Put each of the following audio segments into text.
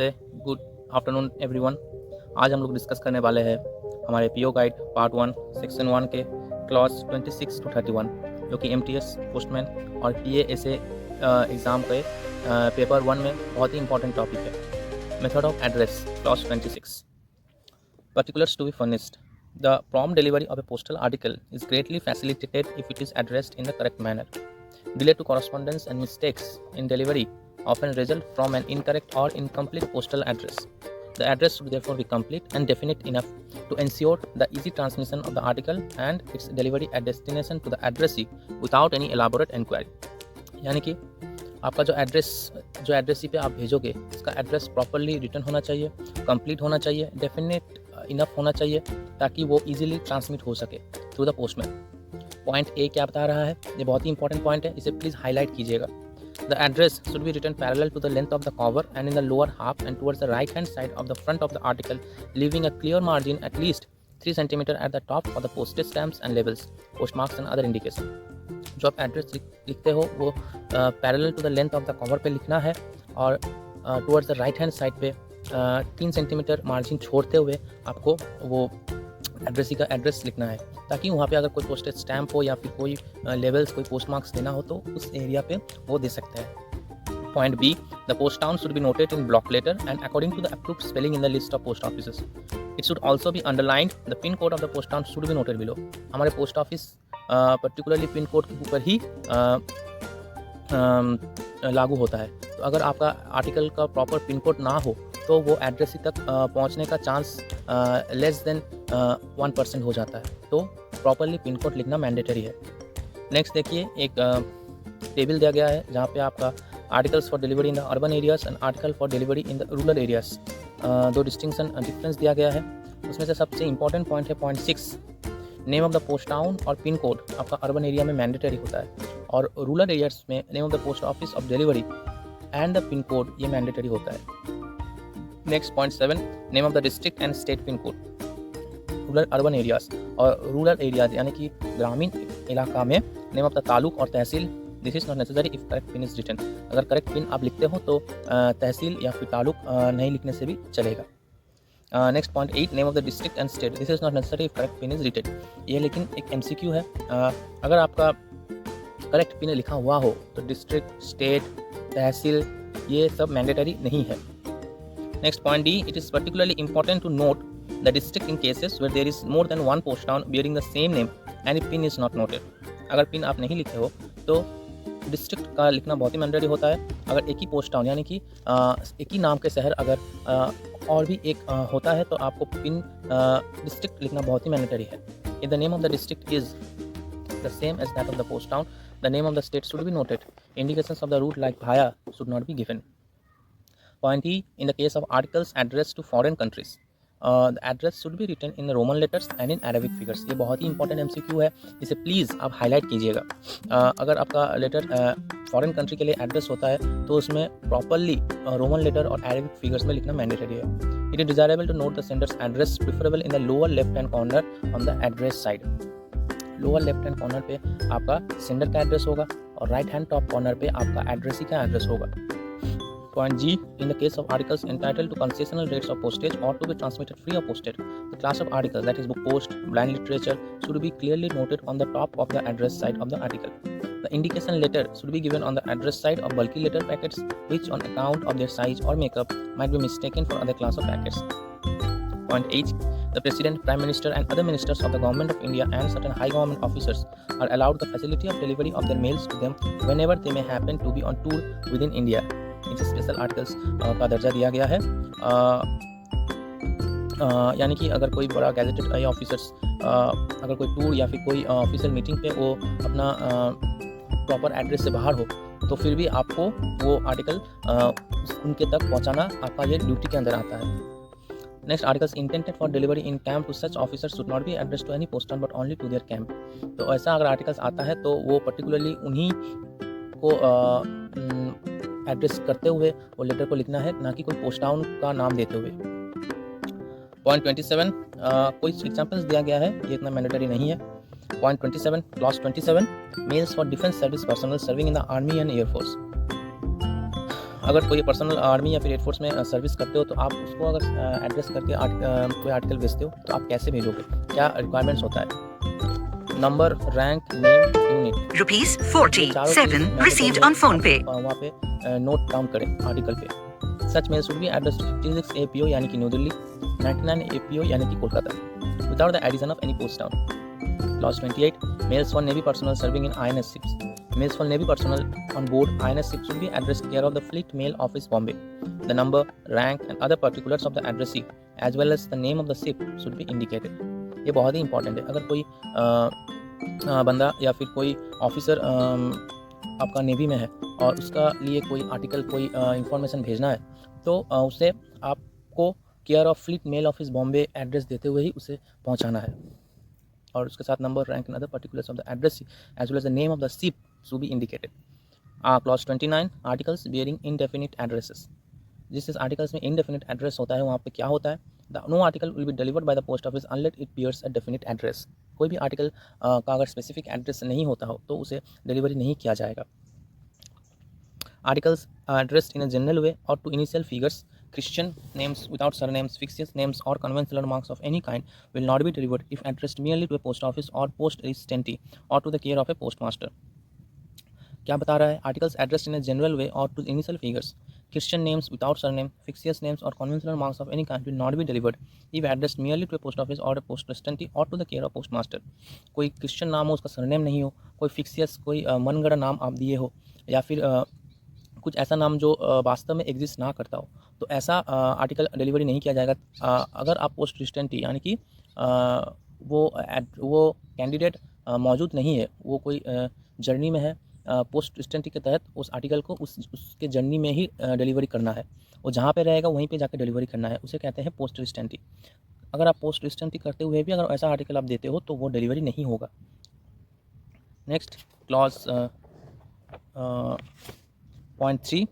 नमस्ते, good afternoon everyone. आज हम लोग डिस्कस करने वाले हैं हमारे पीओ गाइड पार्ट 1 सेक्शन 1 के क्लॉज 26 टू 31 जो कि एमटीएस पोस्टमैन और पीएएसए एग्ज़ाम के पेपर 1 में बहुत ही इंपॉर्टेंट टॉपिक है। Method of address clause 26 particulars to be furnished. The prompt delivery of a postal article is greatly facilitated if it is addressed in the correct manner. Delay to correspondence and mistakes in delivery often result from an incorrect or incomplete postal address. The address should therefore be complete and definite enough to ensure the easy transmission of the article and its delivery at destination to the addressee without any elaborate inquiry. यानी कि आपका जो addressee पे आप भेजोगे उसका address properly return होना चाहिए, कंप्लीट होना चाहिए, डेफिनेट इनफ होना चाहिए ताकि वो इजीली ट्रांसमिट हो सके through the postman. Point A क्या बता रहा है, ये बहुत ही इंपॉर्टेंट पॉइंट है, इसे प्लीज़ हाईलाइट कीजिएगा। The address should be written parallel to the length of the cover and in the lower half and towards the right hand side of the front of the article, leaving a clear margin at least 3 centimetre at the top for the postage stamps and labels, post marks and other indication. जो आप address लिखते हो वो parallel to the length of the cover पे लिखना है और towards the right hand side पे 3 सेंटीमीटर मार्जिन छोड़ते हुए आपको वो एड्रेसी का एड्रेस लिखना है ताकि वहाँ पे अगर कोई पोस्टेज स्टैम्प हो या फिर कोई लेवल्स कोई पोस्ट मार्क्स देना हो तो उस एरिया पे वो दे सकते हैं। Point B, the post town should be noted in block letter and according to the approved spelling in the list of post offices. It should also be underlined. The pin code of the post town should be noted below. हमारे post office particularly pin code के ऊपर ही लागू होता है। तो अगर आपका article का प्रॉपर पिन कोड ना हो तो वो एड्रेसी तक पहुंचने का चांस लेस देन 1% हो जाता है। तो प्रॉपरली पिन कोड लिखना मैंडेटरी है। नेक्स्ट देखिए, एक टेबल दिया गया है जहाँ पे आपका articles for delivery in the urban areas and article for delivery in the rural areas, दो डिफरेंस दिया गया है। उसमें से सबसे इंपॉर्टेंट पॉइंट है point 6, name of the post town और पिन कोड आपका अर्बन एरिया में मैंडेटरी होता है और रूरल एरियाज में name of the post office of delivery and the pin code ये मैंडेटरी होता है। Next point 7, name of the district and state pin code. Rural urban areas और रूरल एरियाज यानी कि ग्रामीण इलाका में नेम ऑफ द तालुक और tehsil, this is not necessary if correct pin is written. अगर करेक्ट पिन आप लिखते हो तो तहसील या फिर तालुक नहीं लिखने से भी चलेगा। Next point 8, name of the district and state, this is not necessary if correct pin is written. ये लेकिन एक MCQ है, अगर आपका करेक्ट पिन लिखा हुआ हो तो डिस्ट्रिक्ट, स्टेट, तहसील ये सब मैंडेटरी नहीं है। Next point D, it is particularly important to note the district in cases where there is more than one post town bearing the same name and pin is not noted. अगर pin आप नहीं लिखे हो तो district का लिखना बहुत ही मैंडेटरी होता है। अगर एक ही पोस्ट टाउन यानी कि एक ही नाम के शहर अगर और भी एक होता है तो आपको पिन डिस्ट्रिक्ट लिखना बहुत ही मैंडेटरी है। If the name of the district is the same as that of the post town, the name of the state should be noted. Indications of the route like via should not be given. Point E, in the case of articles addressed to foreign countries, the address should be written in Roman letters and in Arabic figures. ये बहुत ही important MCQ है, इसे please आप highlight कीजिएगा। अगर आपका letter foreign country के लिए एड्रेस होता है तो उसमें प्रॉपरली रोमन लेटर और अरेबिक फिगर्स में लिखना मैंडेटरी है। It is desirable to note the sender's address, preferable in the lower left hand corner on the address side. Lower left hand corner पे आपका सेंडर का एड्रेस होगा और right hand top corner पे आपका एड्रेसी का address होगा। Point G, in the case of articles entitled to concessional rates of postage or to be transmitted free of postage, the class of articles, that is book post, blind literature, should be clearly noted on the top of the address side of the article. The indication letter should be given on the address side of bulky letter packets which on account of their size or makeup might be mistaken for other class of packets. Point H, the President, Prime Minister and other ministers of the Government of India and certain high government officers are allowed the facility of delivery of their mails to them whenever they may happen to be on tour within India. इसे special articles का दर्जा दिया गया है। यानी कि अगर कोई बड़ा गैजेटेड ऑफिसर्स अगर कोई टूर या फिर कोई ऑफिशियल मीटिंग पे वो अपना प्रॉपर एड्रेस से बाहर हो तो फिर भी आपको वो आर्टिकल उनके तक पहुंचाना आपका ये ड्यूटी के अंदर आता है। Next, articles intended for delivery in camp to such officers should not be address to any post but only to their camp. तो ऐसा अगर आर्टिकल्स आता है तो वो पर्टिकुलरली उन्हीं को एड्रेस करते हुए वो लेटर को लिखना है, ना कि कोई पोस्ट टाउन का नाम देते हुए। पॉइंट 27, कोई एग्जाम्पल्स दिया गया है, ये इतना मैंडेटरी नहीं है। Point 27, Clause 27, mails for defense service personnel serving in the Army and Air Force. अगर कोई पर्सनल आर्मी या फिर एयरफोर्स में सर्विस करते हो तो आप उसको अगर एड्रेस करके कोई आर्टिकल भेजते हो तो आप कैसे भेजोगे, क्या रिक्वायरमेंट्स होता है? Number, rank, name, unit, ₹47 received on phone pay. वहाँ पे नोट डाउन करें आर्टिकल पे। Such mail should be address 56 APO यानी कि न्यू दिल्ली, 99 APO यानी कि Kolkata, without the addition of any post town. Clause 28, mails for navy personnel serving in INS ships. Mails for Navy personnel on board INS ship should be addressed care of the Fleet Mail Office, Bombay. The number, rank and other particulars of the addressee as well as the name of the ship should be indicated. ये बहुत ही important है। अगर कोई बंदा या फिर कोई officer आपका नेवी में है और उसका लिए कोई आर्टिकल कोई इंफॉर्मेशन भेजना है तो उसे आपको care of fleet mail office Bombay address देते हुए ही उसे पहुंचाना है और उसके साथ number, rank and other particulars of the address as well as the name of the ship should be indicated. Clause 29, articles bearing indefinite addresses. जिस आर्टिकल्स में indefinite address होता है वहाँ पे क्या होता है? No article will be delivered by the post office unless it bears a definite address. कोई भी आर्टिकल का अगर स्पेसिफिक एड्रेस नहीं होता हो तो उसे डिलीवरी नहीं किया जाएगा। Articles are addressed in a general way or to initial figures, Christian names without surnames, fictitious names or conventional marks of any kind will not be delivered if addressed merely to a post office or post recipiency or to the care of a postmaster. क्या बता रहा है? Articles addressed in a general way or to initial figures, Christian names without surname, fictitious names or conventional marks of any kind will not be delivered if addressed merely to a post office or a post residency or to the care of post master Christian नाम हो, उसका surname नहीं हो, कोई फिक्सियस कोई मनगढ़ा नाम आप दिए हो या फिर कुछ ऐसा नाम जो वास्तव में एग्जिस्ट ना करता हो तो ऐसा आर्टिकल डिलीवरी नहीं किया जाएगा। अगर आप पोस्ट रेसिडेंसी यानी कि वो कैंडिडेट मौजूद नहीं है, वो कोई जर्नी में है, पोस्ट रेसिडेंसी के तहत उस आर्टिकल को उसके जर्नी में ही डिलीवरी करना है, वो जहाँ पे रहेगा वहीं पे जाकर डिलीवरी करना है, उसे कहते हैं पोस्ट रेसिडेंसी। अगर आप पोस्ट रेसिडेंसी करते हुए भी अगर ऐसा आर्टिकल आप देते हो तो वो डिलीवरी नहीं होगा। Next clause point 3,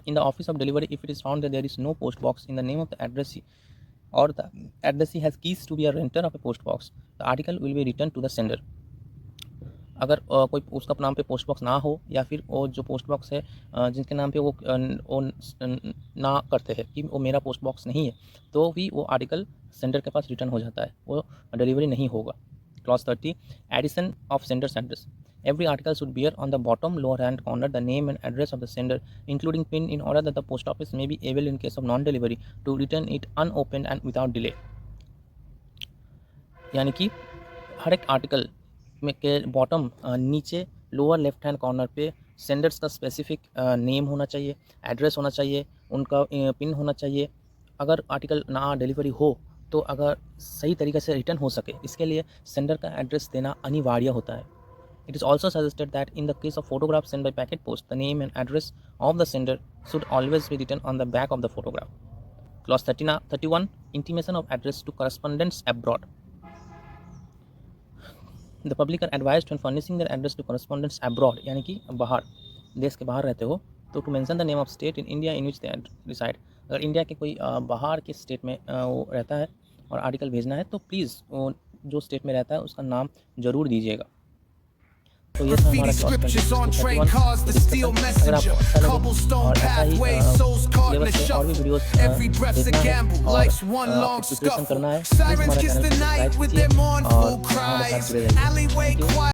in the office of delivery if it is found that there is no post box in the name of the addressee or the addressee has keys to be a renter of a post box, the article will be returned to the sender. अगर कोई उसका नाम पे post box ना हो या फिर वो जो पोस्ट बॉक्स है जिनके नाम पे वो ना करते हैं कि वो मेरा पोस्ट बॉक्स नहीं है तो भी वो आर्टिकल सेंडर के पास रिटर्न हो जाता है, वो डिलीवरी नहीं होगा। Clause 30, addition of sender's address. Every article should bear on the bottom lower hand corner the name and address of the sender, including PIN, in order that the post office may be able, in case of non-delivery, to return it unopened and without delay. यानी कि हर एक article में के bottom नीचे lower left hand corner पे Sanders का specific name होना चाहिए, एड्रेस होना चाहिए, उनका पिन होना चाहिए। अगर आर्टिकल ना डिलीवरी हो तो अगर सही तरीके से रिटर्न हो सके इसके लिए सेंडर का एड्रेस देना अनिवार्य होता है। It is also suggested that in the case of photographs sent by packet post, the name and address of the sender should always be written on the back of the photograph. Clause 31, intimation of address to correspondents abroad. The public are advised when furnishing their address to correspondents abroad, यानी कि बाहर, देश के बाहर रहते हो तो to mention the name of state in India in which they reside. अगर इंडिया के कोई बाहर के स्टेट में वो रहता है और आर्टिकल भेजना है तो प्लीज़ जो स्टेट में रहता है उसका नाम ज़रूर दीजिएगा। तो ये था हमारा अगर आपको अच्छा लगे और ऐसा ही लेवल से और भी वीडियोस देखना है और प्रिपरेशन करना है, प्लीज़ हमारा चैनल को सब्सक्राइब कीजिए और हमारे साथ जुड़े रहिए।